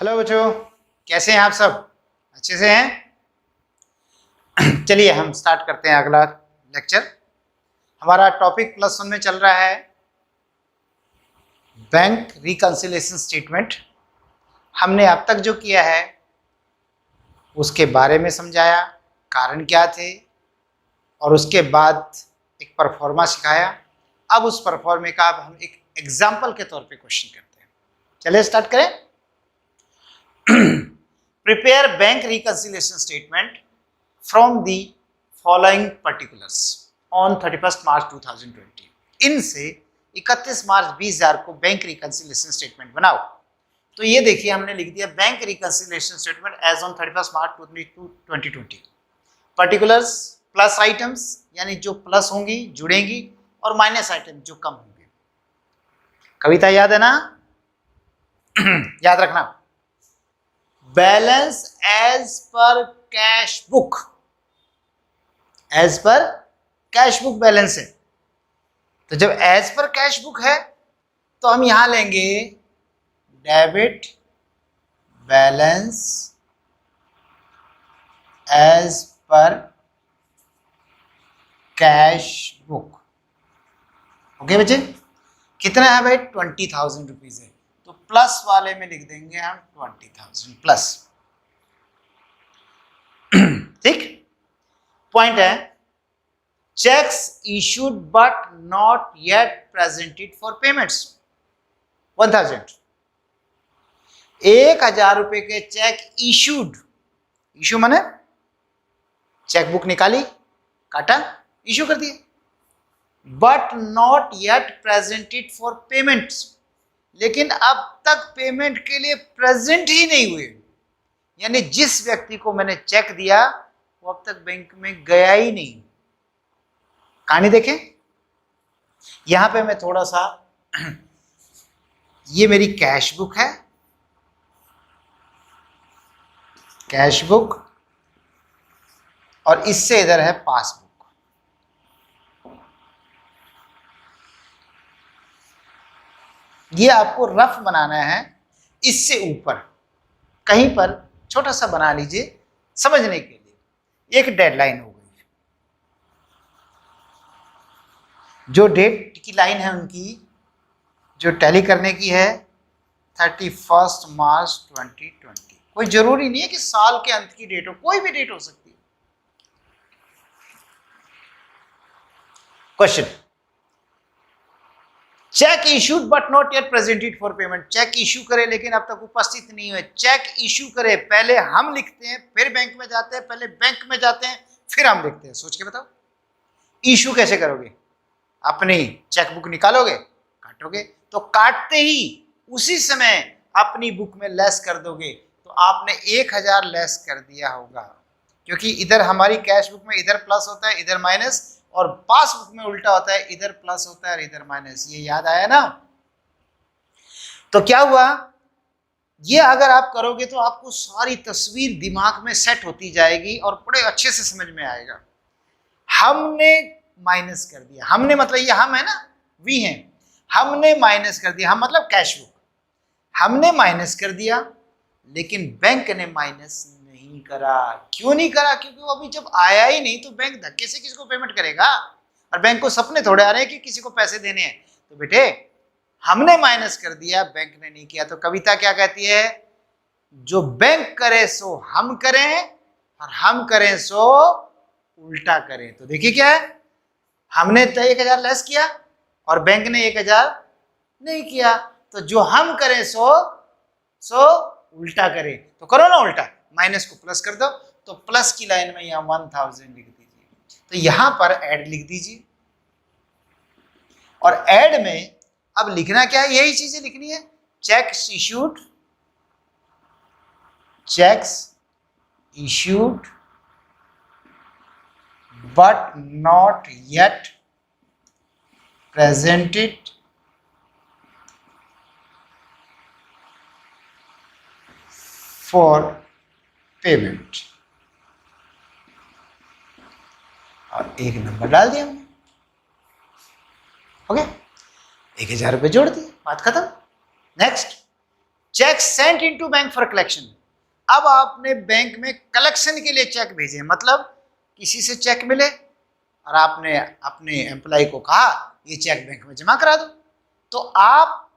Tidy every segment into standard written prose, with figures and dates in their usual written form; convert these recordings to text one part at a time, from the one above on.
Hello बच्चों, कैसे हैं आप सब? अच्छे से हैं? चलिए हम स्टार्ट करते हैं अगला लेक्चर। हमारा टॉपिक +1 में चल रहा है बैंक रिकंसिलिएशन स्टेटमेंट। हमने अब तक जो किया है उसके बारे में समझाया, कारण क्या थे, और उसके बाद एक परफॉर्मा सिखाया। अब उस परफॉर्मे का अब हम एक एग्जाम्पल के तौर पे क्वेश्चन करते हैं। चलिए स्टार्ट करें। Prepare bank reconciliation statement from the following particulars on 31st March 2020। इनसे 31 मार्च 20,000 को बैंक रिकंसिलिएशन स्टेटमेंट बनाओ। तो ये देखिए हमने लिख दिया bank reconciliation statement as on 31 March 2020। Particulars plus items यानी जो प्लस होंगी जुड़ेंगी, और माइनस आइटम जो कम होंगे। कविता याद है ना? याद रखना। Balance as per cash book, as per cash book balance है। तो जब एज पर कैश बुक है तो हम यहां लेंगे debit balance as per cash book. Okay बच्चे, कितना है भाई? 20,000 रुपीज है, तो प्लस वाले में लिख देंगे हम 20,000 प्लस। ठीक। पॉइंट है cheques issued but not yet presented for payments 1,000। 1,000 रुपए के चेक इशूड, इशू माने चेकबुक निकाली, काटा, इशू कर दिए, but not yet presented for payments, लेकिन अब तक पेमेंट के लिए प्रेजेंट ही नहीं हुए। यानी जिस व्यक्ति को मैंने चेक दिया वो अब तक बैंक में गया ही नहीं। कहानी देखें, यहां पे मैं थोड़ा सा ये मेरी कैश बुक है, कैश बुक, और इससे इधर है पासबुक। ये आपको रफ बनाना है, इससे ऊपर कहीं पर छोटा सा बना लीजिए समझने के लिए। एक डेडलाइन हो गई, जो डेट की लाइन है उनकी जो टैली करने की है 31 मार्च 2020। कोई जरूरी नहीं है कि साल के अंत की डेट हो, कोई भी डेट हो सकती है। Question, cheque issued but not yet presented for payment. Cheque issue करे लेकिन अब तक उपस्थित नहीं हुए। चेक इशू करे, पहले हम लिखते हैं फिर बैंक में जाते हैं, पहले बैंक में जाते हैं फिर हम लिखते हैं। सोच के बताओ इशू कैसे करोगे? अपनी चेकबुक निकालोगे, काटोगे, तो काटते ही उसी समय अपनी बुक में लेस कर दोगे। तो आपने 1,000 लेस कर दिया होगा, क्योंकि इधर हमारी कैश बुक में इधर प्लस होता है इधर माइनस, और पासबुक में उल्टा होता है, इधर प्लस होता है और इधर माइनस। ये याद आया ना? तो क्या हुआ, ये अगर आप करोगे तो आपको सारी तस्वीर दिमाग में सेट होती जाएगी और बड़े अच्छे से समझ में आएगा। हमने माइनस कर दिया, हमने मतलब ये हम है ना, वी हैं, हमने माइनस कर दिया, हम मतलब कैश बुक, हमने माइनस कर दिया, लेकिन बैंक ने माइनस नहीं करा। क्यों नहीं करा? क्योंकि वो अभी जब आया ही नहीं, तो बैंक धक्के से किसको पेमेंट करेगा? और बैंक को सपने थोड़े आ रहे हैं कि किसी को पैसे देने हैं। तो बेटे हमने माइनस कर दिया, बैंक ने नहीं किया। तो कविता क्या कहती है? जो बैंक करे सो हम करें और हम करें सो उल्टा करें। तो देखिए क्या है, हमने तो 1,000 लेस किया और बैंक ने 1,000 नहीं किया। तो जो हम करें सो उल्टा करें। तो करो ना उल्टा, माइनस को प्लस कर दो। तो प्लस की लाइन में यहां 1,000 लिख दीजिए। तो यहां पर ऐड लिख दीजिए, और ऐड में अब लिखना क्या है? यही चीजें लिखनी है। Cheques issued, cheques issued but not yet presented for payment, और एक नंबर डाल दिया हमने। ओके, 1,000 रुपये जोड़ दिए, बात खत्म। Next, cheque sent into bank for collection. अब आपने बैंक में कलेक्शन के लिए चेक भेजे, मतलब किसी से चेक मिले और आपने अपने एम्प्लॉय को कहा ये चेक बैंक में जमा करा दो, तो आप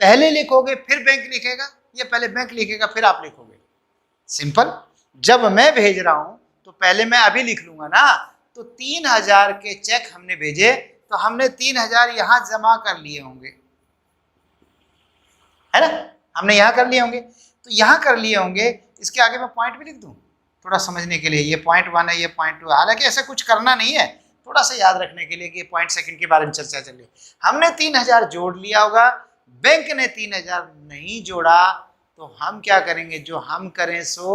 पहले लिखोगे फिर बैंक लिखेगा, या पहले बैंक लिखेगा फिर आप लिखोगे? सिंपल। जब मैं भेज रहा हूं तो पहले मैं अभी लिख लूंगा ना। तो 3000 के चेक हमने भेजे, तो हमने 3000 यहां जमा कर लिए होंगे, है ना, हमने यहां कर लिए होंगे। तो यहां कर लिए होंगे, इसके आगे मैं पॉइंट भी लिख दूं थोड़ा समझने के लिए, ये पॉइंट 1 है, ये पॉइंट 2। हालांकि ऐसा कुछ करना नहीं है, थोड़ा सा याद रखने के लिए कि पॉइंट सेकंड के बारे में चर्चा चल रही। हमने 3000 जोड़ लिया होगा, बैंक ने 3000 नहीं जोड़ा, तो हम क्या करेंगे, जो हम करें सो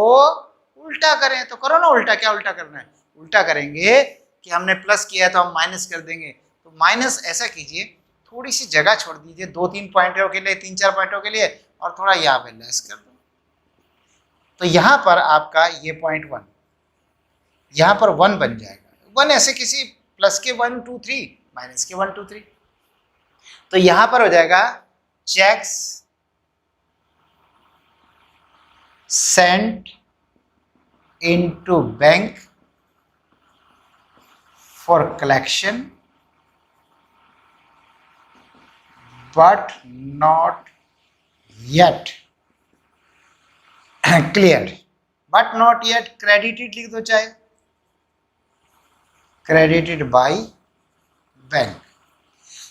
उल्टा करें। तो करो ना उल्टा। क्या उल्टा करना है? उल्टा करेंगे कि हमने प्लस किया है तो हम माइनस कर देंगे। तो माइनस ऐसा कीजिए, थोड़ी सी जगह छोड़ दीजिए 2-3 पॉइंटों के लिए, 3-4 पॉइंटों के लिए, और थोड़ा यहाँ पे लेस कर दो। तो यहाँ पर आपका ये पॉइंट 1 यहाँ पर 1 बन जाएगा। 1 ऐसे किसी प्लस के 1 2 3, माइनस के 1 2 3। तो यहाँ पर हो जाएगा cheques sent into bank for collection but not yet cleared, but not yet credited लिख दो, चाहे credited by बैंक,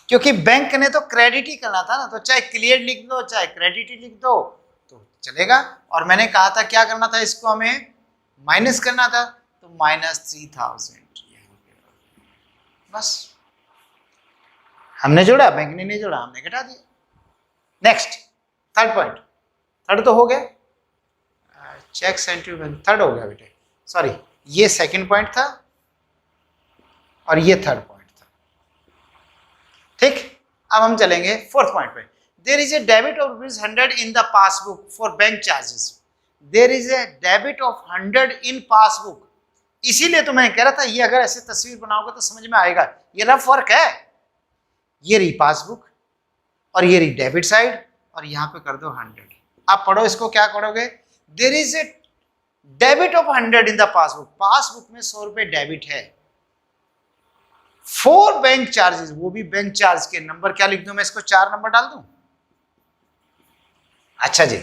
क्योंकि बैंक ने तो क्रेडिट ही करना था ना। तो चाहे क्लियर लिख दो चाहे क्रेडिटेड लिख दो तो चलेगा। और मैंने कहा था क्या करना था, इसको हमें माइनस करना था, तो -3000 बस। हमने जोड़ा, बैंक ने नहीं जोड़ा, हमने घटा दिया। Next third point. थर्ड तो हो गया, चेक सेंटिमेंट थर्ड हो गया बेटे, सॉरी ये सेकंड पॉइंट था और ये थर्ड पॉइंट था। ठीक, अब हम चलेंगे फोर्थ पॉइंट पे। There is a debit of ₹100 in the passbook for bank charges. There is a debit of 100 in passbook. इसीलिए तो मैं कह रहा था ये अगर ऐसे तस्वीर बनाओगे तो समझ में आएगा। ये रफ वर्क है, ये रही पासबुक और ये रही डेबिट साइड, और यहां पे कर दो 100। आप पढ़ो इसको, क्या पढ़ोगे, there is a debit of 100 in the passbook. Passbook में 100 रुपए डेबिट है फॉर बैंक चार्जेस, वो भी बैंक चार्ज के। नंबर क्या लिख दूं मैं इसको, 4 नंबर डाल दूं? अच्छा जी,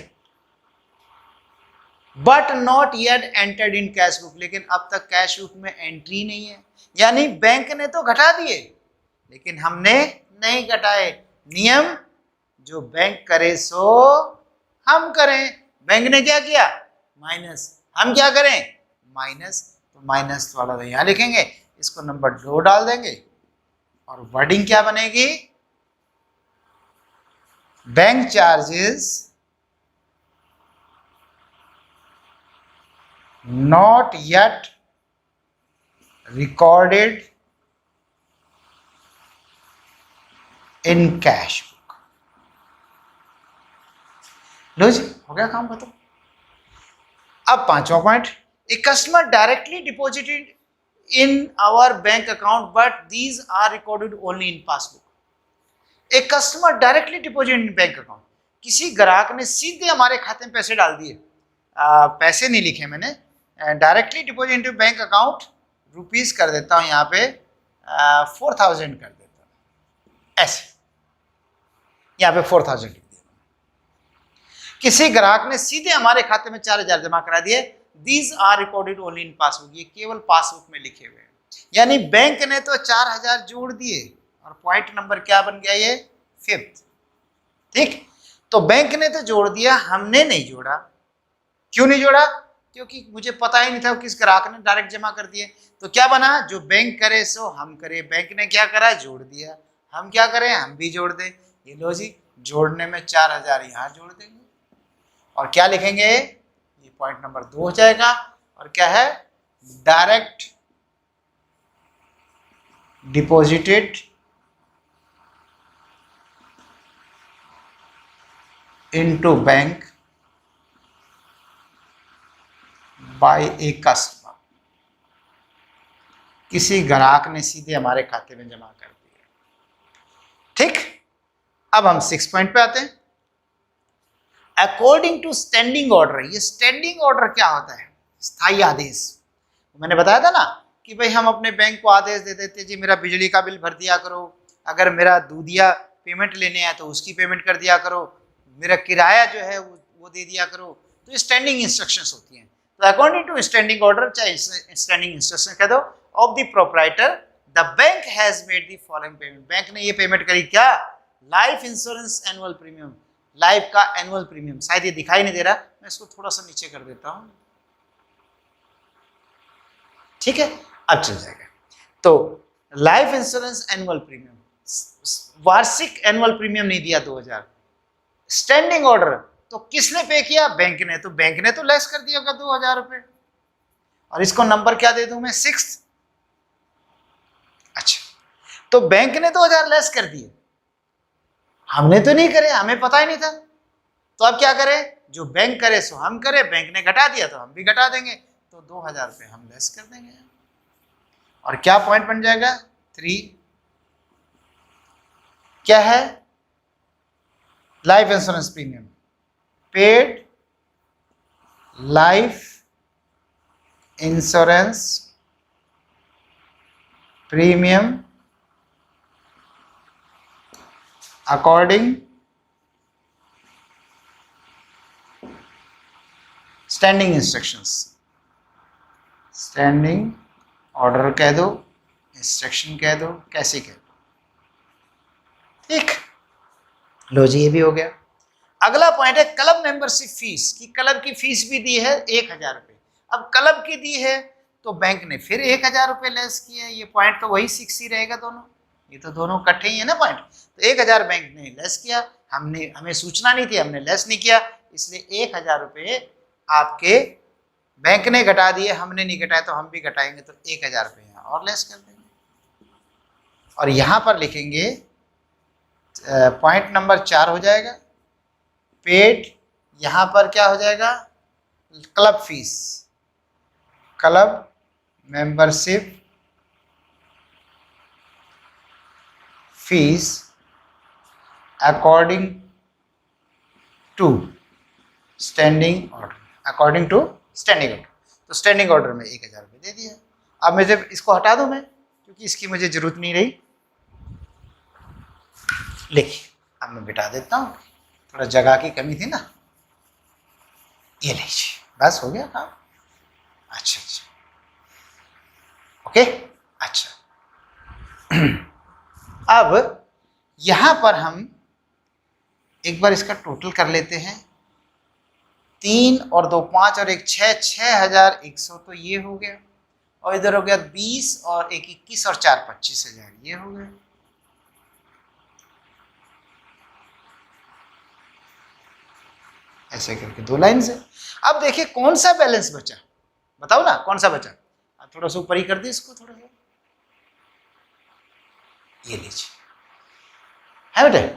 but not yet entered in cash book, लेकिन अब तक कैश बुक में एंट्री नहीं है। यानी बैंक ने तो घटा दिए लेकिन हमने नहीं घटाए। नियम जो बैंक करे सो हम करें। बैंक ने क्या किया, माइनस, हम क्या करें, माइनस। तो माइनस वाला तो यहां लिखेंगे, इसको नंबर 2 डाल देंगे, और वर्डिंग क्या बनेगी, bank charges not yet recorded in cash book। लो जी, हो गया काम खत्म। अब पांचवा point, a customer directly deposited in our bank account but these are recorded only in passbook. A customer directly deposit in bank account, किसी ग्राहक ने सीधे हमारे खाते में पैसे डाल दिए। पैसे नहीं लिखे मैंने, directly deposit into bank account, rupees कर देता हूं यहाँ पे 4000 कर देता हूं, ऐसे यहाँ पे 4000 लिख दिया। किसी ग्राहक ने सीधे हमारे खाते में 4000 जमा करा दिए। These are recorded only in passbook, ये केवल पासबुक में लिखे हुए हैं। यानी बैंक ने तो 4000 जोड़ दिए, और पॉइंट नंबर क्या बन गया, ये 5th। ठीक, तो बैंक ने तो जोड़ दिया, हमने नहीं जोड़ा। क्यों नहीं जोड़ा, क्योंकि मुझे पता ही नहीं था किस ग्राहक ने डायरेक्ट जमा कर दिए। तो क्या बना, जो बैंक करे सो हम करे। बैंक ने क्या करा, जोड़ दिया, हम क्या करें, हम भी जोड़ दें। ये लो जी, जोड़ने में 4000 यहाँ जोड़ देंगे, और क्या लिखेंगे, ये पॉइंट नंबर 2 हो जाएगा। और क्या है, direct deposited into bank by a customer, किसी ग्राहक ने सीधे हमारे खाते में जमा कर दिया। ठीक, अब हम 6 पॉइंट पे आते हैं। According to standing order. ये स्टैंडिंग ऑर्डर क्या होता है? स्थायी आदेश। मैंने बताया था ना कि भाई हम अपने बैंक को आदेश दे देते जी मेरा बिजली का बिल भर दिया करो, अगर मेरा दूधिया पेमेंट लेने आए तो उसकी पेमेंट कर दिया करो, मेरा किराया जो है वो दे दिया करो। तो स्टैंडिंग इंस्ट्रक्शंस होती हैं। तो अकॉर्डिंग टू स्टैंडिंग ऑर्डर चाहे स्टैंडिंग इंस्ट्रक्शन कह दो of the proprietor the bank has made the following payment. Bank ने ये पेमेंट करी क्या? Life insurance annual premium. Life का एनुअल प्रीमियम, शायद ये दिखाई नहीं दे रहा, मैं इसको थोड़ा सा नीचे कर देता हूं, ठीक है, अब चल जाएगा। तो लाइफ इंश्योरेंस एनुअल प्रीमियम, वार्षिक एनुअल प्रीमियम नहीं दिया 2000। स्टैंडिंग ऑर्डर तो किसने पे किया? बैंक ने। तो बैंक ने तो लेस कर दिया होगा 2000 रुपए। और इसको नंबर क्या दे दूं मैं? 6। अच्छा, तो बैंक ने 2000 लेस कर दिए, हमने तो नहीं करे, हमें पता ही नहीं था। तो अब क्या करें? जो बैंक करे सो हम करें, बैंक ने घटा दिया तो हम भी घटा देंगे, तो 2000 रुपये हम लेस कर देंगे। और क्या पॉइंट बन जाएगा? 3 क्या है? Life insurance premium, paid life insurance premium according standing instructions. Standing order कह दो, इंस्ट्रक्शन कह दो, कैसे कह दो, ठीक। लो जी, ये भी हो गया। अगला पॉइंट है क्लब मेंबरशिप फीस, कि क्लब की फीस भी दी है 1000 रुपये। अब क्लब की दी है तो बैंक ने फिर 1000 रुपये लेस किया है। ये पॉइंट तो वही 6 ही रहेगा दोनों, ये तो दोनों इकट्ठे ही है ना पॉइंट। तो 1000 बैंक ने लेस किया, हमें सूचना नहीं थी, हमने लेस नहीं किया, इसलिए 1000 रुपये आपके बैंक ने घटा दिए, हमने नहीं घटाया तो हम भी घटाएंगे, तो 1000 रुपये यहाँ और लेस कर देंगे। और यहाँ पर लिखेंगे पॉइंट नंबर 4 हो जाएगा पेड, यहाँ पर क्या हो जाएगा? Club fees, club membership fees according to standing order, according to standing order. तो स्टैंडिंग ऑर्डर में 1000 रुपये दे दिया। अब मुझे इसको हटा दूं मैं, क्योंकि इसकी मुझे जरूरत नहीं रही। लिखिए, अब मैं बिठा देता हूँ, थोड़ा जगह की कमी थी ना। ये लीजिए, बस हो गया काम। अच्छा अच्छा, ओके, अच्छा। अब यहां पर हम एक बार इसका टोटल कर लेते हैं। 3 और 2 5 और 1 6, 6100 तो ये हो गया। और इधर हो गया 20 और 1 21 और 4 25,000, ये हो गया। ऐसे करके 2 लाइन से। अब देखिए कौन सा बैलेंस बचा, बताओ ना कौन सा बचा। अब थोड़ा सा ऊपर ही कर दी इसको, थोड़ा सा, ये लीजिए, है बेटे।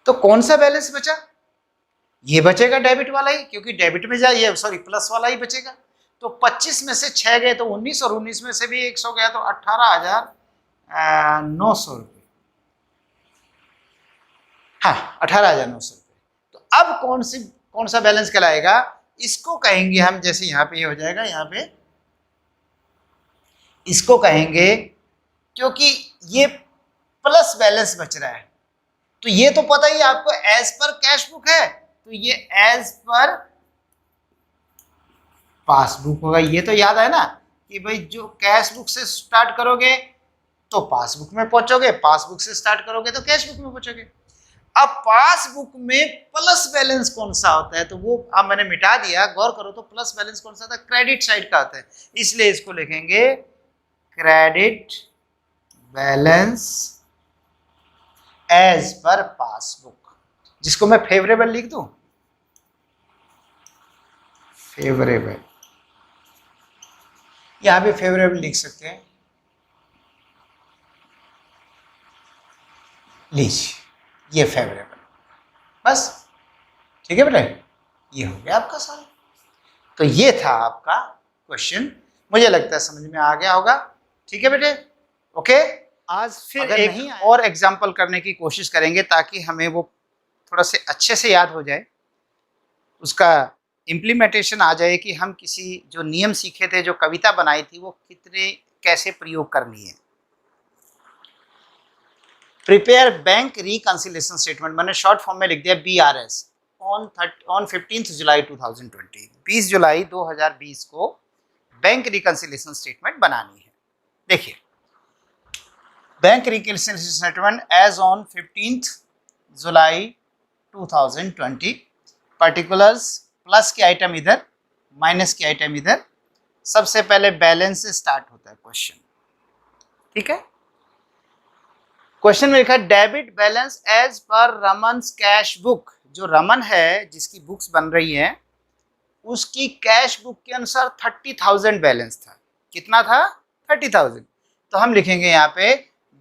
तो कौन सा बैलेंस बचा? ये बचेगा डेबिट वाला ही, क्योंकि डेबिट में जा ये सॉरी प्लस वाला ही बचेगा। तो 25 में से 6 गए तो 19, और 19 में से भी 100 गया तो 18,900 रुपये। हाँ, 18,900 रुपये। तो अब कौन सा बैलेंस कहलाएगा? इसको कहेंगे हम, जैसे यहाँ पे ये हो जाएगा, यहाँ पे इसको कहेंगे, क्योंकि ये प्लस बैलेंस बच रहा है। तो ये तो पता ही आपको एज पर कैश बुक है, तो ये एज पर पासबुक होगा। ये तो याद है ना कि भाई जो कैश बुक से स्टार्ट करोगे तो पासबुक में पहुंचोगे, पासबुक से स्टार्ट करोगे तो कैश बुक में पहुंचोगे। अब पासबुक में प्लस बैलेंस कौन सा होता है? तो वो अब मैंने मिटा दिया, गौर करो तो प्लस बैलेंस कौन सा था? क्रेडिट साइड का आता है, इसलिए इसको लिखेंगे credit balance as per passbook, जिसको मैं फेवरेबल लिख दूं, फेवरेबल, यहां भी फेवरेबल लिख सकते हैं। लीजिए, ये फेवरेबल, बस ठीक है बेटे, ये हो गया आपका सवाल। तो ये था आपका क्वेश्चन, मुझे लगता है समझ में आ गया होगा। ठीक है बेटे, ओके। आज फिर एक और एग्जाम्पल करने की कोशिश करेंगे ताकि हमें वो थोड़ा से अच्छे से याद हो जाए। उसका इम्प्लीमेंटेशन आ जाए कि हम किसी जो नियम सीखे थे, जो कविता बनाई थी, वो कितने कैसे प्रयोग करनी है। प्रिपेयर बैंक रिकंसिलिएशन स्टेटमेंट, मैंने शॉर्ट फॉर्म में लिख दिया BRS, ऑन 15 जुलाई 2020, 20 जुलाई 2020 को बैंक रिकंसिलिएशन स्टेटमेंट बनानी है। देखिए, bank reconciliation statement as on 15 July 2020, particulars, plus की आइटम इधर, माइनस की आइटम इधर। सबसे पहले बैलेंस से स्टार्ट होता है क्वेश्चन, ठीक है। क्वेश्चन में लिखा है डेबिट बैलेंस एज पर रमन्स कैश बुक। जो रमन है, जिसकी बुक्स बन रही हैं, उसकी कैश बुक के अनुसार 30,000 बैलेंस था। कितना था? 30,000। तो हम लिखेंगे यहाँ पे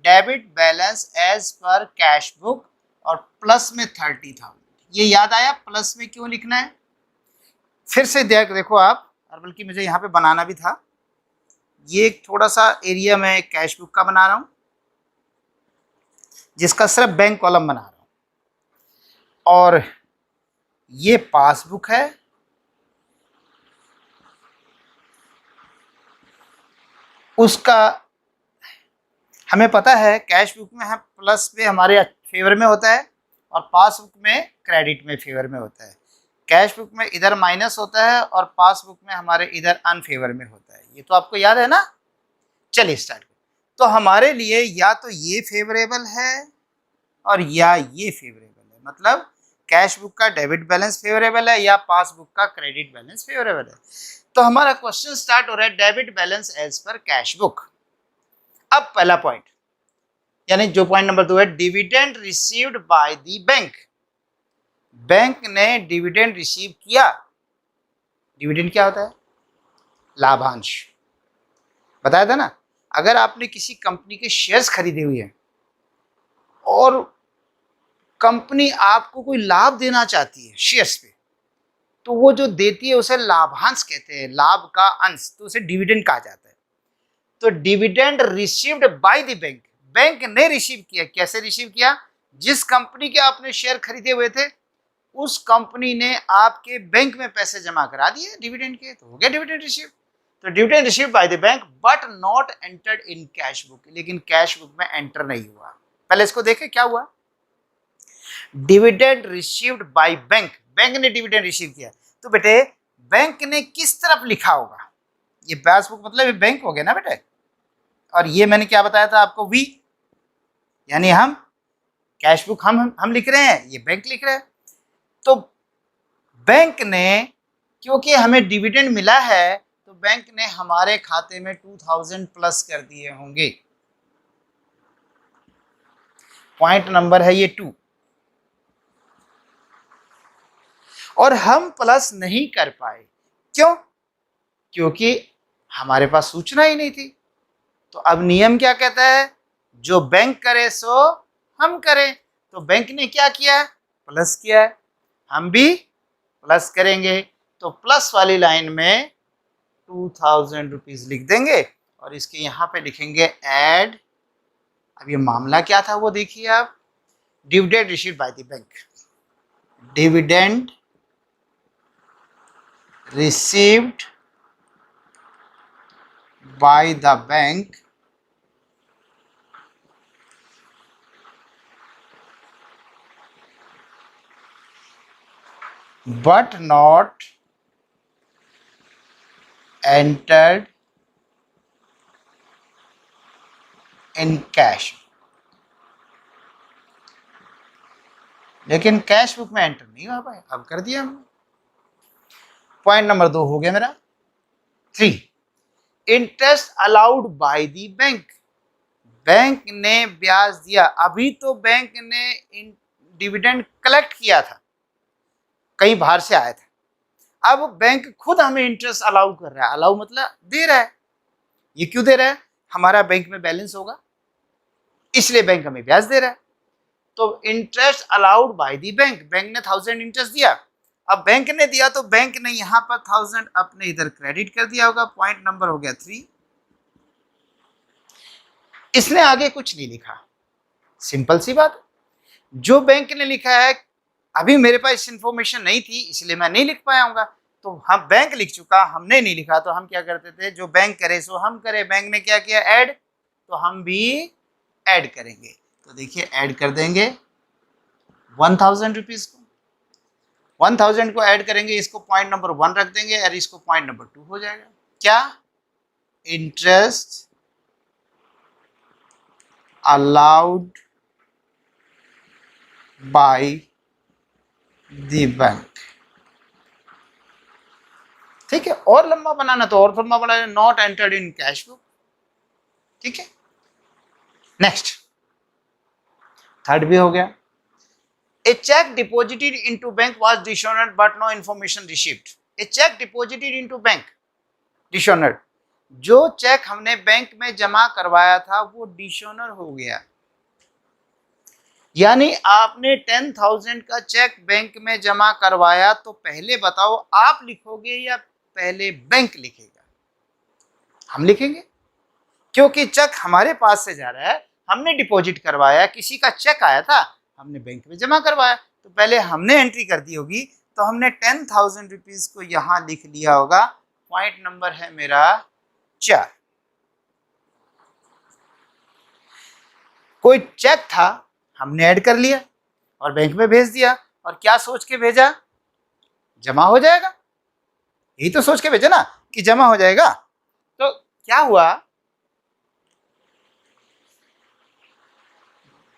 debit balance as per cash book और प्लस में 30,000। ये याद आया प्लस में क्यों लिखना है? फिर से देखो आप, और बल्कि मुझे यहाँ पे बनाना भी था। ये एक थोड़ा सा एरिया मैं कैश बुक का बना रहा हूँ, जिसका सिर्फ बैंक कॉलम बना रहा हूँ, और ये पासबुक है, उसका हमें पता है कैश बुक में हम प्लस पे हमारे फेवर में होता है और पासबुक में क्रेडिट में फेवर में होता है। कैश बुक में इधर माइनस होता है और पासबुक में हमारे इधर अनफेवर में होता है। ये तो आपको याद है ना। चलिए स्टार्ट करें। तो हमारे लिए या तो ये फेवरेबल है और या ये फेवरेबल है, मतलब कैश बुक का डेबिट बैलेंस फेवरेबल है या पासबुक का क्रेडिट बैलेंस फेवरेबल है। तो हमारा क्वेश्चन स्टार्ट हो रहा है debit balance as per cash book. अब पहला पॉइंट, यानी जो पॉइंट नंबर 2 है, dividend received by the bank. Bank ने डिविडेंड रिसीव किया। डिविडेंड क्या होता है? लाभांश। बताया था ना, अगर आपने किसी कंपनी के शेयर्स खरीदे हुए हैं और कंपनी आपको कोई लाभ देना चाहती है शेयर्स पे, तो वो जो देती है उसे लाभांश कहते हैं, लाभ का अंश, तो उसे डिविडेंड कहा जाता है। तो dividend received by the bank, bank ने रिसीव किया। कैसे रिसीव किया? जिस कंपनी के आपने शेयर खरीदे हुए थे, उस कंपनी ने आपके बैंक में पैसे जमा करा दिए डिविडेंड के, तो हो गया डिविडेंड रिसीव। तो dividend receive by the bank but not entered in cash book, लेकिन कैश बुक में एंटर नहीं हुआ। पहले इसको देखें क्या हुआ। Dividend received by bank, bank ने डिविडेंड रिसीव किया। तो बेटे बैंक ने किस तरफ लिखा होगा? ये पासबुक मतलब बैंक हो गया ना बेटे, और ये मैंने क्या बताया था आपको, वी, यानी हम कैश बुक हम लिख रहे हैं, ये बैंक लिख रहे हैं। तो बैंक ने, क्योंकि हमें डिविडेंड मिला है, तो बैंक ने हमारे खाते में 2000 प्लस कर दिए होंगे। पॉइंट नंबर है ये 2। और हम प्लस नहीं कर पाए, क्यों? क्योंकि हमारे पास सूचना ही नहीं थी। तो अब नियम क्या कहता है? जो बैंक करे सो हम करें। तो बैंक ने क्या किया? प्लस किया है, हम भी प्लस करेंगे। तो प्लस वाली लाइन में 2000 रुपीज लिख देंगे और इसके यहाँ पे लिखेंगे ऐड। अब ये मामला क्या था वो देखिए आप, dividend received by the bank, dividend received by the bank but not entered in cash, लेकिन कैश बुक में एंटर नहीं हो पाए। अब कर दिया हमने। पॉइंट नंबर 2 हो गया मेरा। 3, interest allowed by the bank, bank ने ब्याज दिया। अभी तो बैंक ने डिविडेंड कलेक्ट किया था, कहीं बाहर से आया था। अब बैंक खुद हमें इंटरेस्ट अलाउ कर रहा है। अलाउ मतलब दे रहा है। ये क्यों दे रहा है? हमारा बैंक में बैलेंस होगा, इसलिए बैंक हमें ब्याज दे रहा है। तो interest allowed by the bank, bank ने 1000 इंटरेस्ट दिया। अब बैंक ने दिया तो बैंक ने यहां पर 1000 अपने इधर क्रेडिट कर दिया होगा। पॉइंट नंबर हो गया 3। इसने आगे कुछ नहीं लिखा, सिंपल सी बात। जो बैंक ने लिखा है अभी मेरे पास इंफॉर्मेशन नहीं थी इसलिए मैं नहीं लिख पाया। तो हम बैंक लिख चुका, हमने नहीं लिखा, तो हम क्या करते थे, जो बैंक करे सो हम करें। बैंक ने क्या किया, ऐड, तो हम भी ऐड करेंगे। तो देखिए ऐड कर देंगे 1000 रुपीज को, 1000 को ऐड करेंगे, इसको पॉइंट नंबर 1 रख देंगे और इसको पॉइंट नंबर 2 हो जाएगा। क्या, interest allowed by the bank. ठीक है, और लंबा बनाना तो और लंबा बनाना, not entered in cash book. ठीक है, नेक्स्ट, थर्ड भी हो गया। A check deposited into bank was dishonored but no information received. A check deposited into bank dishonored. जो चेक हमने बैंक में जमा करवाया था वो डिशोनर हो गया। यानी आपने 10,000 का चेक बैंक में जमा करवाया, तो पहले बताओ आप लिखोगे या पहले बैंक लिखेगा? हम लिखेंगे, क्योंकि चेक हमारे पास से जा रहा है, हमने डिपॉजिट करवाया, किसी का चेक आया था, हमने बैंक में जमा करवाया, तो पहले हमने एंट्री कर दी होगी। तो हमने 10,000 रुपीज को यहां लिख लिया होगा। पॉइंट नंबर है मेरा 4। कोई चेक था, हमने ऐड कर लिया और बैंक में भेज दिया, और क्या सोच के भेजा, जमा हो जाएगा। यही तो सोच के भेजा ना कि जमा हो जाएगा। तो क्या हुआ,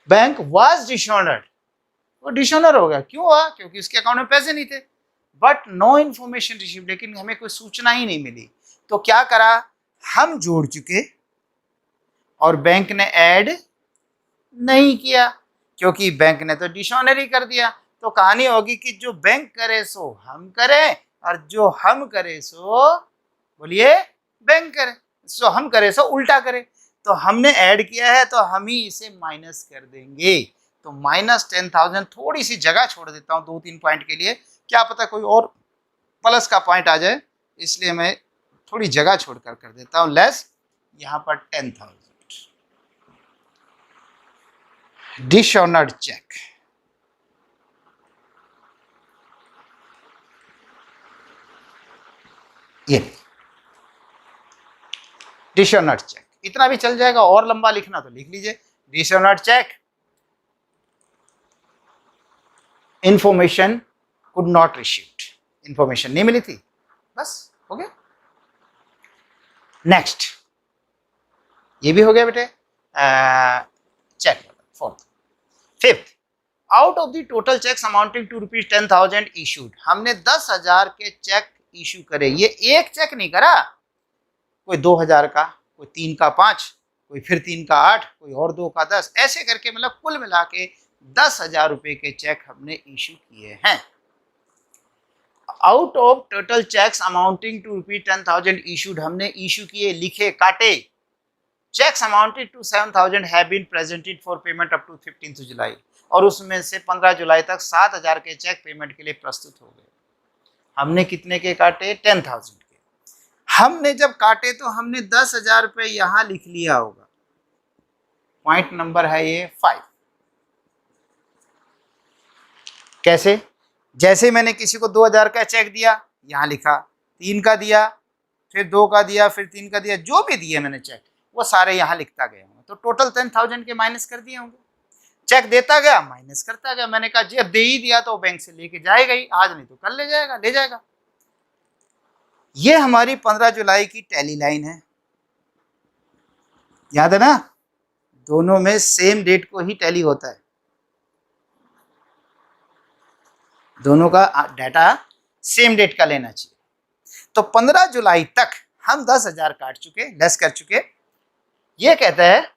बैंक वाज डिशोनर्ड, वो डिशोनर हो गया। क्यों हुआ, क्योंकि उसके अकाउंट में पैसे नहीं थे। बट नो इन्फॉर्मेशन रिसीव, लेकिन हमें कोई सूचना ही नहीं मिली। तो क्या करा, हम जोड़ चुके और बैंक ने ऐड नहीं किया, क्योंकि बैंक ने तो डिशोनर ही कर दिया। तो कहानी होगी कि जो बैंक करे सो हम करें, और जो हम करे सो, बोलिए, बैंक करे सो हम करे सो उल्टा करे। तो हमने ऐड किया है तो हम ही इसे माइनस कर देंगे। तो माइनस 10,000, थोड़ी सी जगह छोड़ देता हूँ 2-3 पॉइंट के लिए, क्या पता कोई और प्लस का पॉइंट आ जाए, इसलिए मैं थोड़ी जगह छोड़कर कर देता हूँ लेस। यहाँ पर 10,000 डिशोनर्ड चेक। ये डिशोनर्ड चेक, इतना भी चल जाएगा, और लंबा लिखना तो लिख लीजिए। Dishonoured cheque, information could not received, information नहीं मिली थी, बस हो गया। नेक्स्ट, ये भी हो गया बेटे, cheque. Fourth, fifth, out of the total cheques amounting to ₹10,000 issued, हमने 10,000 के चेक इशू करे। ये एक चेक नहीं करा, कोई 2,000 का, कोई 3 का 5, कोई फिर 3 का 8, कोई और 2 का 10, ऐसे करके मतलब कुल मिला के 10,000 रुपए के चेक हमने इशू किए हैं। Out of total cheques amounting to ₹10,000 issued, हमने इशू किए, लिखे, काटे। Cheques amounted to 7,000 have been presented for payment up to 15 July, और उसमें से 15 जुलाई तक 7,000 के चेक पेमेंट के लिए प्रस्तुत हो गए। हमने कितने के काटे, 10,000 के। हमने जब काटे तो हमने 10,000 रुपये यहां लिख लिया होगा। पॉइंट नंबर है ये 5। कैसे, जैसे मैंने किसी को 2,000 का चेक दिया, यहां लिखा, 3 का दिया, फिर 2 का दिया, फिर 3 का दिया, जो भी दिए मैंने चेक, वो सारे यहां लिखता गया हूँ। तो टोटल 10,000 के माइनस कर दिए होंगे। चेक देता गया, माइनस करता गया। मैंने कहा जी अब दे ही दिया तो बैंक से लेके जाएगा ही, आज नहीं तो कल ले जाएगा। ये हमारी 15 जुलाई की टैली लाइन है, याद है ना, दोनों में सेम डेट को ही टैली होता है, दोनों का डाटा सेम डेट का लेना चाहिए। तो 15 जुलाई तक हम 10,000 काट चुके, लेस कर चुके। ये कहता है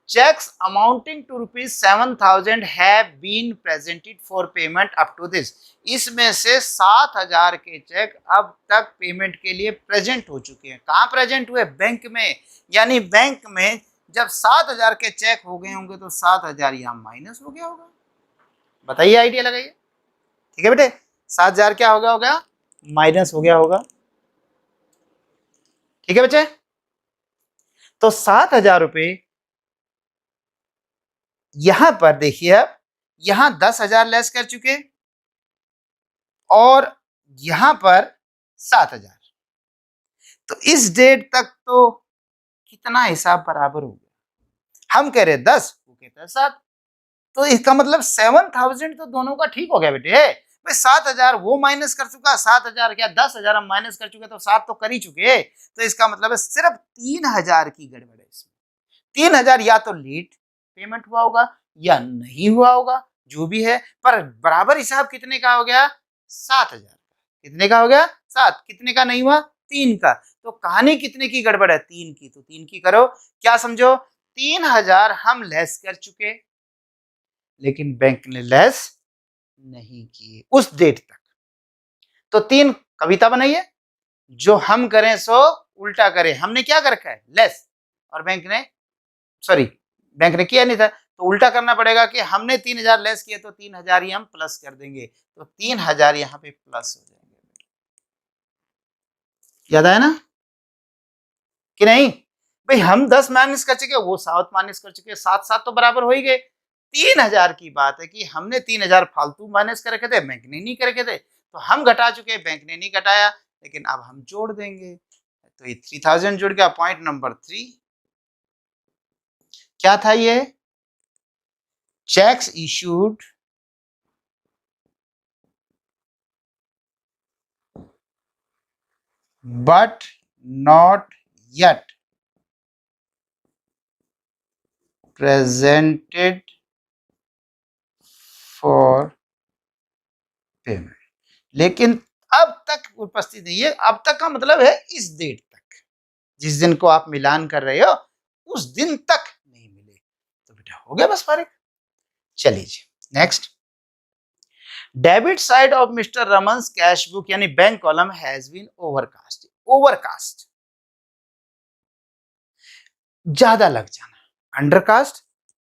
checks amounting to ₹7,000 have been presented for payment up to this, इसमें से 7,000 के चेक अब तक पेमेंट के लिए प्रेजेंट हो चुके हैं। कहाँ प्रेजेंट हुए, बैंक में। यानी बैंक में जब 7,000 के चेक हो गए होंगे तो 7,000 यहाँ माइनस हो गया होगा। बताइए, आइडिया लगाइए। ठीक है बेटे, 7,000 क्या हो गया होगा, माइनस हो गया होगा। ठीक है बच्चे, तो 7,000 रुपये यहां पर देखिए, अब यहां 10,000 लेस कर चुके, और यहां पर 7,000। तो इस डेट तक तो कितना हिसाब बराबर हो गया? हम कह रहे 10, वो कहता है 7। तो इसका मतलब 7,000 तो दोनों का ठीक हो गया बेटे। भाई 7,000 वो माइनस कर चुका, 7,000 क्या 10,000 हम माइनस कर चुके, तो 7 तो कर ही चुके। तो इसका मतलब है सिर्फ 3,000 की गड़बड़ है इसमें। 3,000 या तो लेट पेमेंट हुआ होगा या नहीं हुआ होगा, जो भी है, पर बराबर हिसाब कितने का हो गया? 7,000। कितने का हो गया? 7। कितने का नहीं हुआ? 3 का। तो कहानी कितने की गड़बड़ है? 3 की। तो 3 की करो। क्या समझो? 3,000 हम लेस कर चुके, लेकिन बैंक ने लेस नहीं किए उस डेट तक। तो 3 कविता बनाइए, जो हम करें सो उल्टा करें। हमने क्या कर रखा है? लेस। और बैंक ने, सॉरी, बैंक ने किया नहीं था, तो उल्टा करना पड़ेगा कि हमने 3,000 लेस किए तो 3,000 ही हम प्लस कर देंगे। तो 3,000 यहाँ पे प्लस हो जाएंगे। याद आया ना कि नहीं? भाई हम 10 माइनस कर चुके, वो 7 माइनस कर चुके, 7 तो बराबर हो ही गए। 3,000 की बात है कि हमने 3,000 फालतू माइनस कर रखे थे, बैंक ने नहीं कर रखे थे, तो हम घटा चुके, बैंक ने नहीं घटाया, लेकिन अब हम जोड़ देंगे। तो ये 3,000 जुड़ गया। पॉइंट नंबर 3 क्या था? ये cheques issued but not yet presented for payment। लेकिन अब तक उपस्थित नहीं है। अब तक का मतलब है इस डेट तक, जिस दिन को आप मिलान कर रहे हो उस दिन तक नहीं मिले। तो बेटा हो गया बस फर्क। चलिए जी next. Debit side of mister Raman's cash book यानी bank column has been overcast. Overcast ज्यादा लग जाना, अंडरकास्ट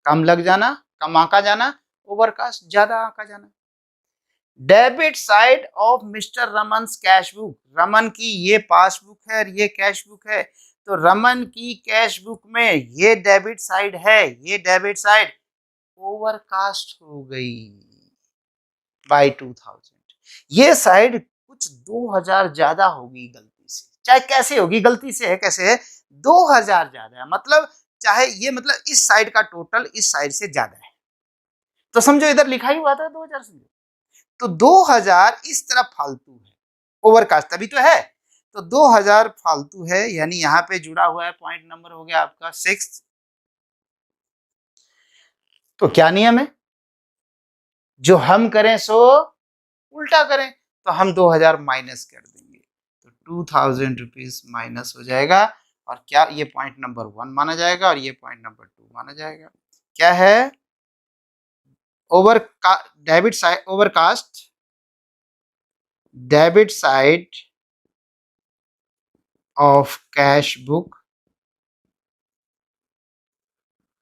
कम लग जाना, कम आंका जाना, ओवरकास्ट ज्यादा आंका जाना। Debit side of mister Raman's cash book, Raman की ये पासबुक है और ये कैश बुक है, तो रमन की कैश बुक में ये डेबिट साइड है, ये डेबिट साइड ओवरकास्ट हो गई बाय 2,000। ये साइड कुछ 2,000 ज्यादा होगी गलती से, चाहे कैसे होगी, गलती से है कैसे है, 2,000 ज्यादा है, मतलब चाहे ये, मतलब इस साइड का टोटल इस साइड से ज्यादा है। तो समझो इधर लिखा ही हुआ था 2,000, समझो तो 2,000 इस तरफ फालतू है, ओवरकास्ट तभी तो है। तो 2,000 फालतू है, यानी यहाँ पे जुड़ा हुआ है। पॉइंट नंबर हो गया आपका 6। तो क्या नियम है? जो हम करें सो उल्टा करें। तो हम 2,000 माइनस कर देंगे, तो 2,000 रुपीज माइनस हो जाएगा। और क्या ये पॉइंट नंबर 1 माना जाएगा और ये पॉइंट नंबर 2 माना जाएगा। क्या है? Over debit side, overcast debit side of cash book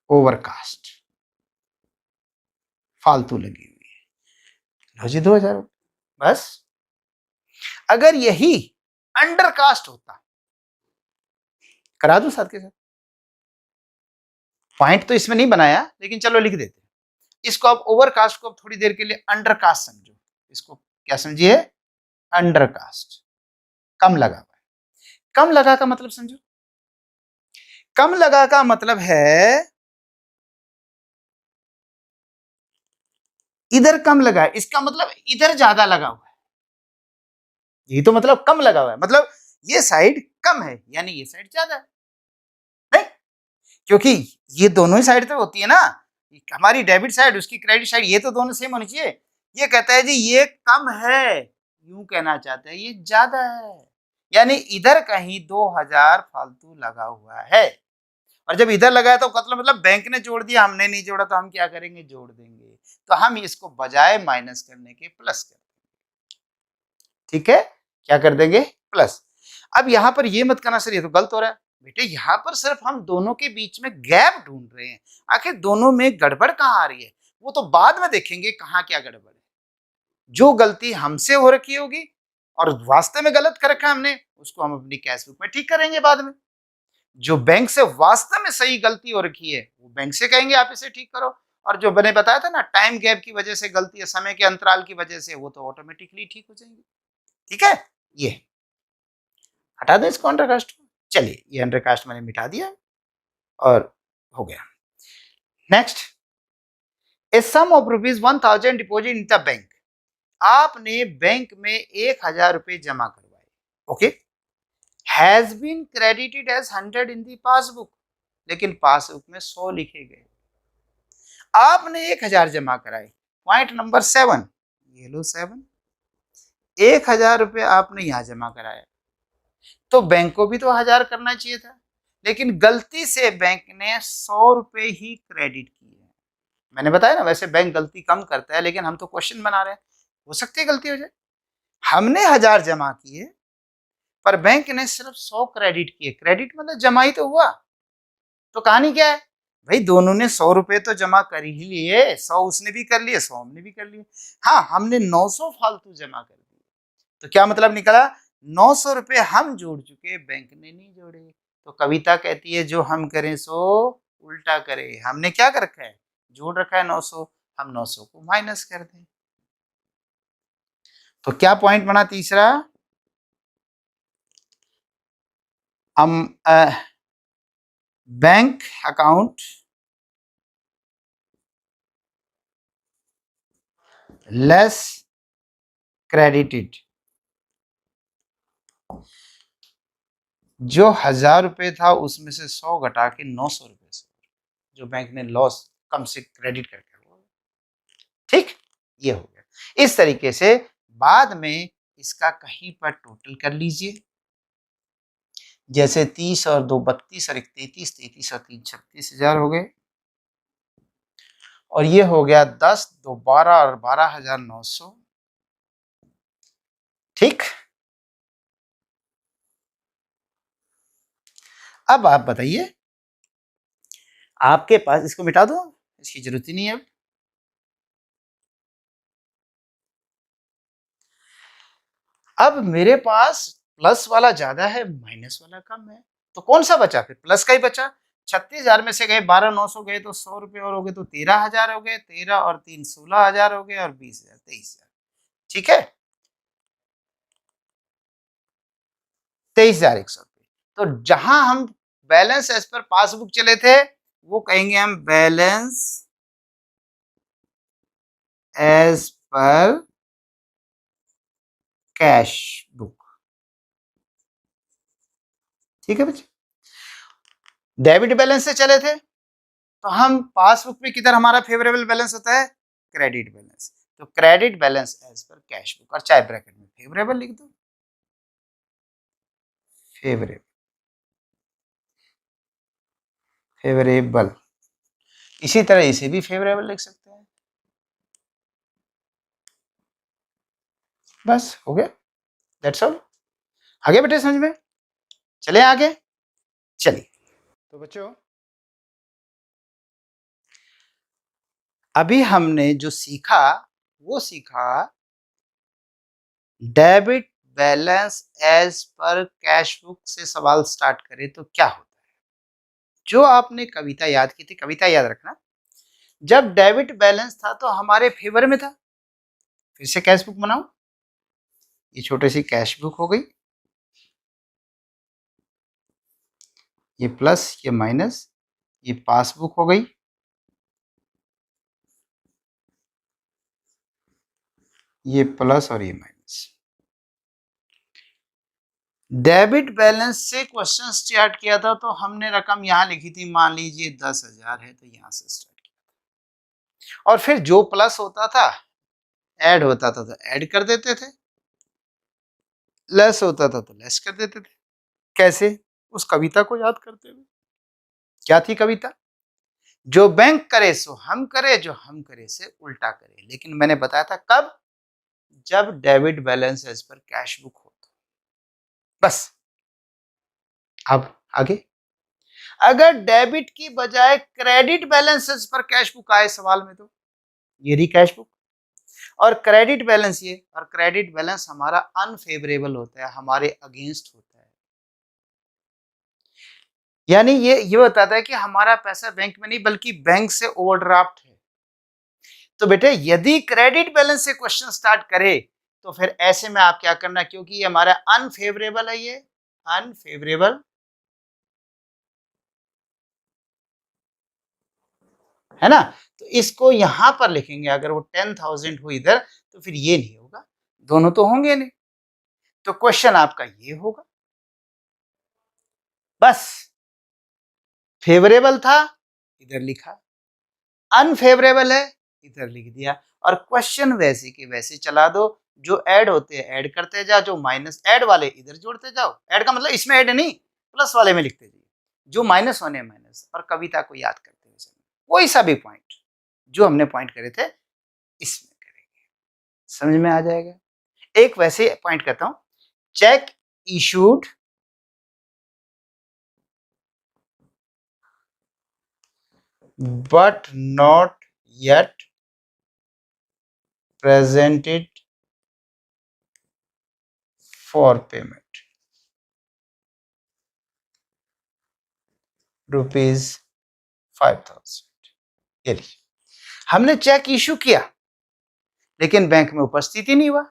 overcast, फालतू लगी हुई है। लो जी 2,000 बस। अगर यही अंडरकास्ट होता, करा दूं साथ के साथ, पॉइंट तो इसमें नहीं बनाया लेकिन चलो लिख देते हैं इसको। आप ओवरकास्ट को थोड़ी देर के लिए अंडरकास्ट समझो। इसको क्या समझिए? अंडरकास्ट, कम लगा हुआ है। कम लगा का मतलब समझो, कम लगा का मतलब है इधर कम लगा है, इसका मतलब इधर ज्यादा लगा हुआ है। यही तो मतलब कम लगा हुआ है, मतलब ये साइड कम है यानी ये साइड ज्यादा है, नहीं? क्योंकि ये दोनों ही साइड तो होती है ना, हमारी डेबिट साइड उसकी क्रेडिट साइड, ये तो दोनों सेम होनी चाहिए। ये कहता है जी ये कम है, यूं कहना चाहते हैं ये ज्यादा है, यानी इधर कहीं 2,000 फालतू लगा हुआ है। और जब इधर लगा है तो मतलब बैंक ने जोड़ दिया, हमने नहीं जोड़ा, तो हम क्या करेंगे? जोड़ देंगे। तो हम इसको बजाय माइनस करने के प्लस कर देंगे। ठीक है, क्या कर देंगे? प्लस। अब यहां पर ये मत करना सर ये तो गलत हो रहा है बेटे, यहां पर सिर्फ हम दोनों के बीच में गैप ढूंढ रहे हैं। आखिर दोनों में गड़बड़ कहां आ रही है वो तो बाद में देखेंगे कहां क्या गड़बड़ है। जो गलती हमसे हो रखी होगी और वास्तव में गलत कर रखा है हमने, उसको हम अपनी कैश बुक में ठीक करेंगे बाद में। जो बैंक से वास्तव में सही गलती हो रखी है वो बैंक से कहेंगे आप इसे ठीक करो, और जो मैंने बताया था ना टाइम गैप की वजह से गलती है, समय के अंतराल की वजह से, वो तो ऑटोमेटिकली ठीक हो जाएंगे। ठीक है, ये हटा दें इसको अंडरकास्ट को। चलिए ये अंडरकास्ट मैंने मिटा दिया और हो गया। Next, a sum of ₹1000 deposit in the bank. आपने बैंक में 1000 रुपए जमा करवाए, okay, has been credited as 100 in the passbook, लेकिन पासबुक में 100 लिखे गए। आपने 1000 जमा कराए, पॉइंट नंबर 7, ये लो 7, 1000 रुपए आपने यहां जमा कराया, तो बैंक को भी तो 1000 करना चाहिए था, लेकिन गलती से बैंक ने 100 रुपए ही क्रेडिट किए। मैंने बताया ना, वैसे बैंक गलती कम करता है, लेकिन हम तो क्वेश्चन बना रहे हैं, हो सकती है गलती हो जाए। हमने 1000 जमा किए पर बैंक ने सिर्फ 100 क्रेडिट किए। क्रेडिट मतलब जमा ही तो हुआ। तो कहानी क्या है भाई, दोनों ने 100 रुपए तो जमा कर ही लिए, 100 उसने भी कर लिए, 100 हमने भी कर लिए। हाँ, हमने 900 फालतू जमा कर दिए। तो क्या मतलब निकला, 900 रुपए हम जोड़ चुके, बैंक ने नहीं जोड़े। तो कविता कहती है जो हम करें सो उल्टा करें। हमने क्या कर रखा है, जोड़ रखा है 900, हम 900 को माइनस कर दें। तो क्या पॉइंट बना तीसरा, बैंक अकाउंट लेस क्रेडिटेड। जो 1000 रुपए था उसमें से 100 घटा के 900 रुपए से जो बैंक ने लॉस कम से क्रेडिट करके, ठीक, ये हो गया। इस तरीके से बाद में इसका कहीं पर टोटल कर लीजिए, जैसे 30 और 2 32 और 1 33, 33 और 3 36,000 हो गए, और ये हो गया 10 2 12 और 12,900। ठीक, अब आप बताइए, आपके पास, इसको मिटा दो, इसकी जरूरत ही नहीं है। अब मेरे पास प्लस वाला ज्यादा है, माइनस वाला कम है, तो कौन सा बचा, फिर प्लस का ही बचा। 36,000 में से गए 12,900 गए, तो 100 रुपए और हो गए, तो 13,000 हो गए। 13 और 3 16,000 हो गए, और 20,000 23,000। ठीक है, 23,100 रुपये। तो जहां हम बैलेंस एज पर पासबुक चले थे, वो कहेंगे हम balance as per cash book. ठीक है बच्चे, डेबिट बैलेंस से चले थे, तो हम पासबुक में किधर हमारा फेवरेबल बैलेंस होता है, क्रेडिट बैलेंस। तो credit balance as per cash book, और चाहे ब्रैकेट में फेवरेबल लिख दो, फेवरेबल, फेवरेबल। इसी तरह इसे भी फेवरेबल लिख सकते हैं। बस हो गया, दैट्स ऑल। आगे बेटे समझ में, चले आगे, चलिए। तो बच्चों, अभी हमने जो सीखा वो सीखा debit balance as per cash book से सवाल स्टार्ट करें तो क्या होता है। जो आपने कविता याद की थी, कविता याद रखना, जब डेबिट बैलेंस था तो हमारे फेवर में था। फिर से कैश बुक बनाओ, ये छोटी सी कैश बुक हो गई, ये प्लस ये माइनस, ये पासबुक हो गई, ये प्लस और ये माइनस। डेबिट बैलेंस से क्वेश्चन स्टार्ट किया था, तो हमने रकम यहां लिखी थी, मान लीजिए 10,000 है, तो यहां से स्टार्ट किया, और फिर जो प्लस होता था, ऐड होता था तो ऐड कर देते थे, लेस होता था तो लेस कर देते थे। कैसे, उस कविता को याद करते हुए। क्या थी कविता, जो बैंक करे सो हम करे, जो हम करे से उल्टा करे। लेकिन मैंने बताया था कब, जब debit balance as per cash book हो। बस, अब आगे, अगर डेबिट की बजाय credit balance as per cash book आए सवाल में, तो ये रही कैश बुक, और क्रेडिट बैलेंस ये, और क्रेडिट बैलेंस हमारा अनफेवरेबल होता है, हमारे अगेंस्ट होता है। यानी ये बताता है कि हमारा पैसा बैंक में नहीं, बल्कि बैंक से ओवरड्राफ्ट है। तो बेटे यदि क्रेडिट बैलेंस से क्वेश्चन स्टार्ट करे तो फिर ऐसे में आप क्या करना, क्योंकि ये हमारा अनफेवरेबल है, ये अनफेवरेबल है ना, तो इसको यहां पर लिखेंगे। अगर वो 10,000 हो इधर तो फिर ये नहीं होगा, दोनों तो होंगे नहीं, तो क्वेश्चन आपका ये होगा। बस फेवरेबल था इधर लिखा, अनफेवरेबल है इधर लिख दिया, और क्वेश्चन वैसे के वैसे चला दो। जो ऐड होते हैं ऐड करते जाओ, जो माइनस ऐड वाले इधर जोड़ते जाओ। ऐड का मतलब इसमें ऐड नहीं, प्लस वाले में लिखते जाइए, जो माइनस होने माइनस, और कविता को याद करते हुए कोई सा भी पॉइंट जो हमने पॉइंट करे थे इसमें करेंगे, समझ में आ जाएगा। एक वैसे पॉइंट करता हूं, check issued but not yet presented for payment, ₹5,000। ये लीजिए, हमने चेक इशू किया लेकिन बैंक में उपस्थित ही नहीं हुआ,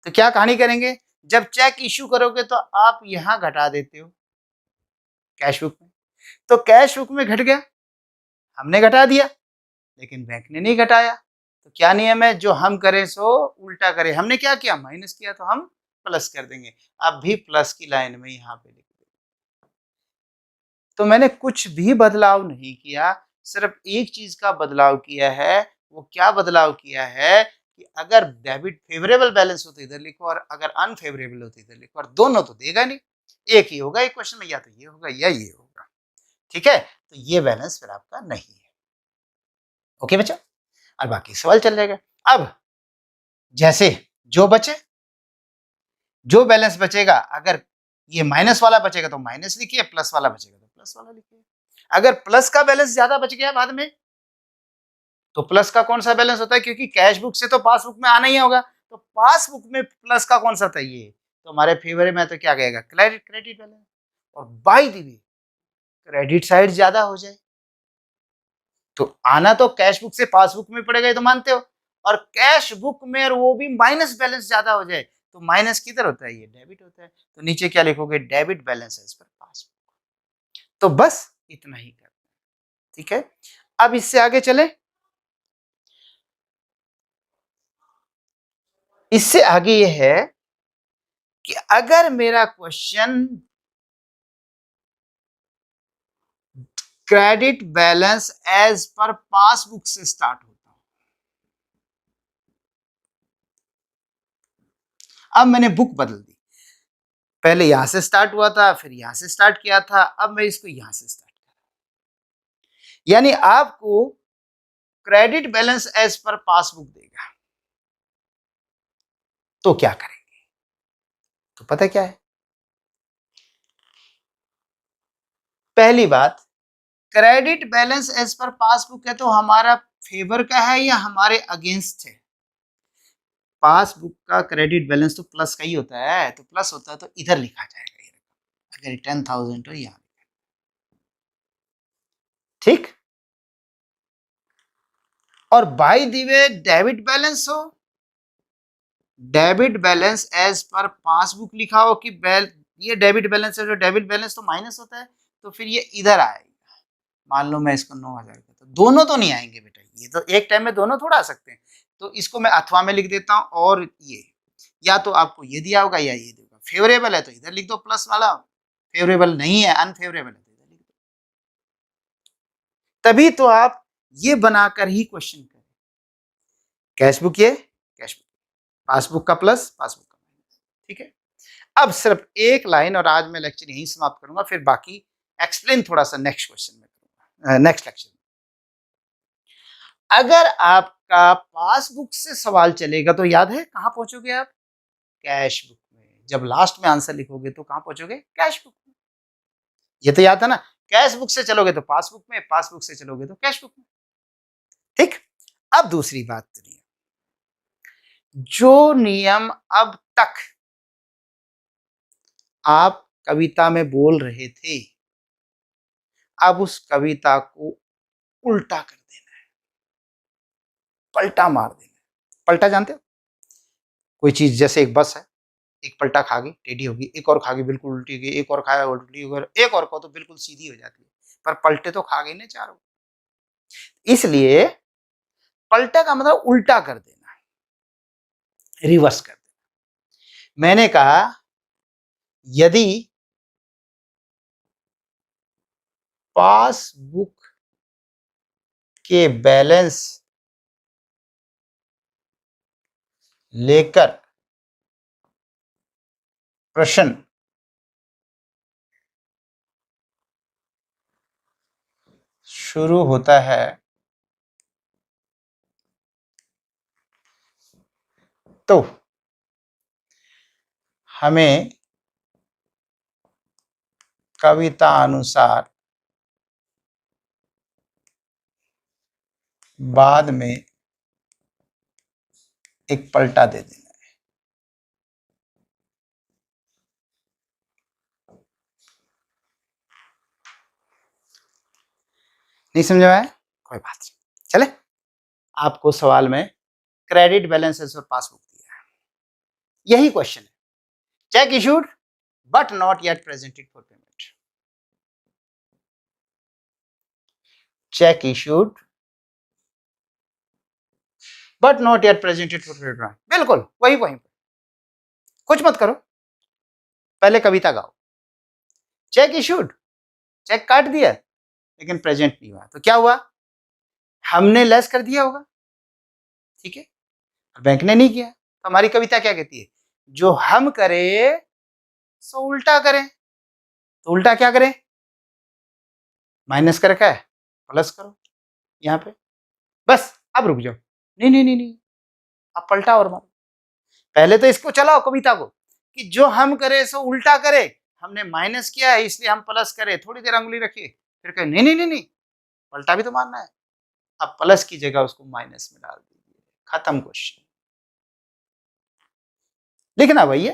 तो क्या कहानी करेंगे। जब चेक इशू करोगे तो आप यहां घटा देते हो कैश बुक में, तो कैश बुक में घट गया, हमने घटा दिया लेकिन बैंक ने नहीं घटाया। तो क्या नियम है, जो हम करें सो उल्टा करें। हमने क्या किया, माइनस किया, तो हम प्लस कर देंगे। अब भी प्लस की लाइन में यहां पे लिख देंगे। तो मैंने कुछ भी बदलाव नहीं किया, सिर्फ एक चीज का बदलाव किया है। वो क्या बदलाव किया है कि अगर डेबिट फेवरेबल बैलेंस हो तो इधर लिखो, और अगर अनफेवरेबल हो तो इधर लिखो, और दोनों तो देगा नहीं, एक ही होगा एक क्वेश्चन में, या तो ये होगा या ये होगा। ठीक है, तो ये बैलेंस फिर आपका नहीं है। ओके बच्चा, और बाकी सवाल चल जाएगा। अब जैसे जो बचे, जो बैलेंस बचेगा, अगर ये माइनस वाला बचेगा तो माइनस लिखिए, प्लस वाला बचेगा तो प्लस वाला लिखिए। अगर प्लस का बैलेंस ज्यादा बच गया बाद में, तो प्लस का कौन सा बैलेंस होता है, क्योंकि कैश बुक से तो पासबुक में आना ही होगा, तो पासबुक में प्लस का कौन सा था, ये तो हमारे फेवर में, तो क्या कहेगा, क्रेडिट, क्रेडिट बैलेंस। और by the way credit side ज्यादा हो जाए तो आना तो कैश बुक से पासबुक में पड़ेगा, ये तो मानते हो, और कैश बुक में और वो भी माइनस बैलेंस ज्यादा हो जाए तो माइनस किधर होता है, ये डेबिट होता है, तो नीचे क्या लिखोगे, debit balance as per passbook. तो बस इतना ही करना है, ठीक है। अब इससे आगे चले, इससे आगे ये है कि अगर मेरा question credit balance as per passbook से स्टार्ट होता, अब मैंने बुक बदल दी, पहले यहां से स्टार्ट हुआ था, फिर यहां से स्टार्ट किया था, अब मैं इसको यहां से स्टार्ट कर रहा हूं, यानी आपको credit balance as per passbook देगा, तो क्या करेंगे, तो पता क्या है, पहली बात, credit balance as per passbook है तो हमारा फेवर का है या हमारे अगेंस्ट है। पासबुक का क्रेडिट बैलेंस तो प्लस का ही होता है, तो प्लस होता है तो इधर लिखा जाएगा ये, अगर 10,000 हो यहां, ठीक। और by the way debit balance हो, debit balance as per passbook लिखा हो कि ये डेबिट बैलेंस है, जो डेबिट बैलेंस तो माइनस होता है, तो फिर ये इधर आएगा। मान लो मैं इसको 9,000 कहता हूं, दोनों तो नहीं आएंगे बेटा, ये तो एक टाइम में दोनों थोड़ा आ सकते हैं, तो इसको मैं अथवा में लिख देता हूं, और ये या तो आपको ये दिया होगा या ये देगा, फेवरेबल है तो इधर लिख दो प्लस वाला, फेवरेबल नहीं है, अनफेवरेबल है तो इधर लिख दो। तभी तो आप ये बनाकर ही क्वेश्चन करें, कैश बुक ये, कैश बुक, पासबुक का प्लस, पासबुक का माइनस, ठीक है। अब सिर्फ एक लाइन और आज मैं लेक्चर यहीं समाप्त करूंगा, फिर बाकी एक्सप्लेन थोड़ा सा नेक्स्ट क्वेश्चन में करूंगा, नेक्स्ट लेक्चर में। अगर आपका पासबुक से सवाल चलेगा तो याद है कहां पहुंचोगे आप, कैश बुक में। जब लास्ट में आंसर लिखोगे तो कहां पहुंचोगे, कैश बुक में। ये तो याद है ना, कैश बुक से चलोगे तो पासबुक में, पासबुक से चलोगे तो कैश बुक में, ठीक। अब दूसरी बात, जो नियम अब तक आप कविता में बोल रहे थे, अब उस कविता को उल्टा कर देना है। पलटा मार देना। पलटा जानते हो? कोई चीज जैसे एक बस है, एक पलटा खा गई टेढ़ी होगी, एक और खा गई बिल्कुल उल्टी गई, एक और खाया उल्टी हो गई, एक और को तो बिल्कुल सीधी हो जाती है, पर पलटे तो खा गई ना चारों। इसलिए पलटा का मतलब उल्टा कर देना, रिवर्स कर देना। मैंने कहा यदि पासबुक के बैलेंस लेकर प्रश्न शुरू होता है तो हमें कविता अनुसार बाद में एक पलटा दे देना है। नहीं समझ में आया? कोई बात नहीं, चले। आपको सवाल में क्रेडिट बैलेंसेस और पासबुक दिया है, यही क्वेश्चन है। Check issued but not yet presented for payment. Check issued but not yet presented for payment, बिल्कुल वही वहीं पर, कुछ मत करो, पहले कविता गाओ। चेक इशूड, चेक काट दिया लेकिन प्रेजेंट नहीं हुआ, तो क्या हुआ? हमने लेस कर दिया होगा, ठीक है, बैंक ने नहीं किया, तो हमारी कविता क्या कहती है? जो हम करें सो उल्टा करें। तो उल्टा क्या करें? माइनस कर रखा है, प्लस करो यहां पे, बस। अब रुक जाओ, नहीं नहीं नहीं नहीं, अब पलटा और मारो। पहले तो इसको चलाओ कविता को कि जो हम करे सो उल्टा करे, हमने माइनस किया है इसलिए हम प्लस करें, थोड़ी देर अंगुली रखिए, फिर कहे नहीं नहीं नहीं नहीं, पलटा भी तो मारना है। अब प्लस की जगह उसको माइनस में डाल दीजिए, खत्म क्वेश्चन। लिखना भैया,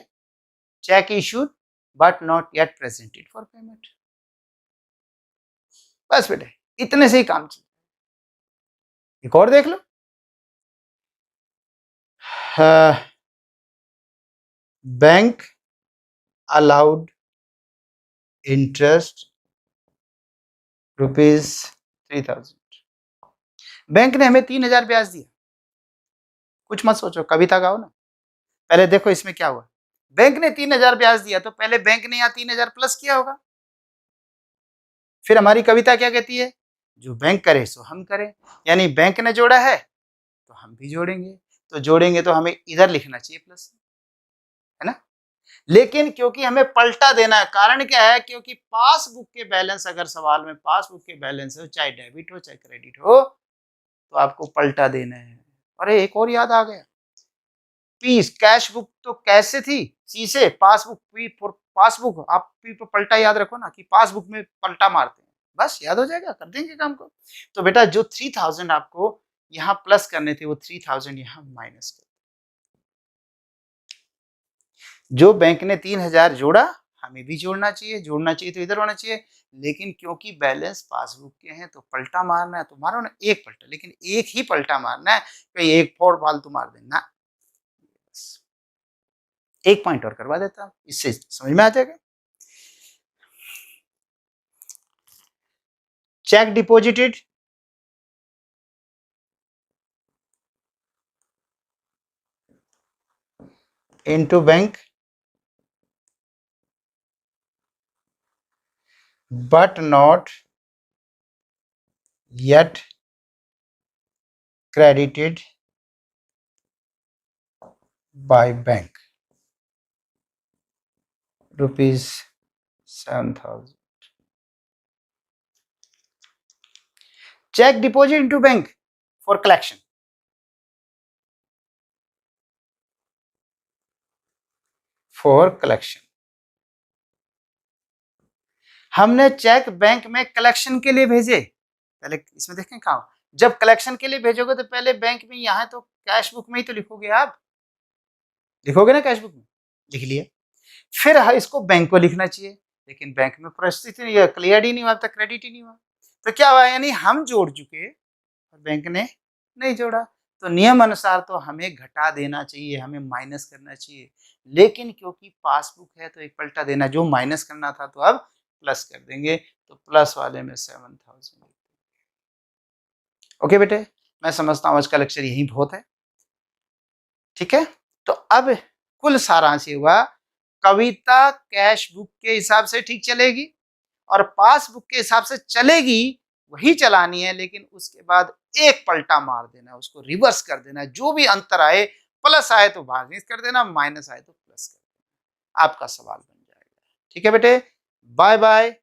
check issued but not yet presented for payment, बस बेटे इतने से ही काम चल। एक और देख लो, बैंक अलाउड इंटरेस्ट ₹3000। बैंक ने हमें 3000 ब्याज दिया, कुछ मत सोचो, कविता गाओ ना। पहले देखो इसमें क्या हुआ, बैंक ने 3000 ब्याज दिया, तो पहले बैंक ने यहाँ 3000 प्लस किया होगा। फिर हमारी कविता क्या कहती है? जो बैंक करे सो हम करें, यानी बैंक ने जोड़ा है तो हम भी जोड़ेंगे, तो जोड़ेंगे तो हमें इधर लिखना चाहिए प्लस, है ना। लेकिन क्योंकि हमें पलटा देना है, कारण क्या है? क्योंकि पासबुक के बैलेंस, अगर सवाल में पासबुक के बैलेंस हो, चाहे डेबिट हो चाहे क्रेडिट हो, तो आपको पलटा देना है। अरे एक और याद आ गया, पीस कैश बुक तो कैसे थी, सी से, पासबुक पी फॉर पासबुक, आप पी पर पलटा याद रखो ना कि पासबुक में पलटा मारते हैं, बस याद हो जाएगा, कर देंगे काम को। तो बेटा जो 3000 आपको यहाँ प्लस करने थे, वो 3000 यहाँ माइनस कर। जो बैंक ने 3000 जोड़ा, हमें भी जोड़ना चाहिए, जोड़ना चाहिए तो इधर होना चाहिए, लेकिन क्योंकि बैलेंस पासबुक के हैं तो पलटा मारना है, तो मारो ना एक पलटा, लेकिन एक ही पलटा मारना है, कहीं एक फोर फालतू मार देना। एक पॉइंट और करवा देता हूं, इससे समझ में आ जाएगा। Check deposited into bank but not yet credited by bank, ₹7,000. Check deposit into bank for collection. For collection. हमने चेक बैंक में कलेक्शन के लिए भेजे, पहले इसमें देखें कहा, जब कलेक्शन के लिए भेजोगे तो पहले बैंक में, यहाँ तो कैश बुक में ही तो लिखोगे, आप लिखोगे ना कैश बुक में, लिख लिया। फिर इसको बैंक को लिखना चाहिए, लेकिन बैंक में परिस्थिति नहीं है, क्लियर ही नहीं हुआ, तक क्रेडिट ही नहीं हुआ, तो क्या हुआ? यानी हम जोड़ चुके और बैंक ने नहीं जोड़ा, तो नियम अनुसार तो हमें घटा देना चाहिए, हमें माइनस करना चाहिए, लेकिन क्योंकि पासबुक है तो एक पलटा देना, जो माइनस करना था तो अब प्लस कर देंगे, तो प्लस वाले में 7000। ओके बेटे, मैं समझता हूँ आज का लेक्चर यही बहुत है, ठीक है। तो अब कुल सारांश ये हुआ, कविता कैश बुक के हिसाब से ठीक चलेगी और पासबुक के हिसाब से चलेगी, वही चलानी है, लेकिन उसके बाद एक पलटा मार देना, उसको रिवर्स कर देना, जो भी अंतर आए, प्लस आए तो माइनस कर देना, माइनस आए तो प्लस कर देना, आपका सवाल बन जाएगा। ठीक है बेटे, बाय बाय।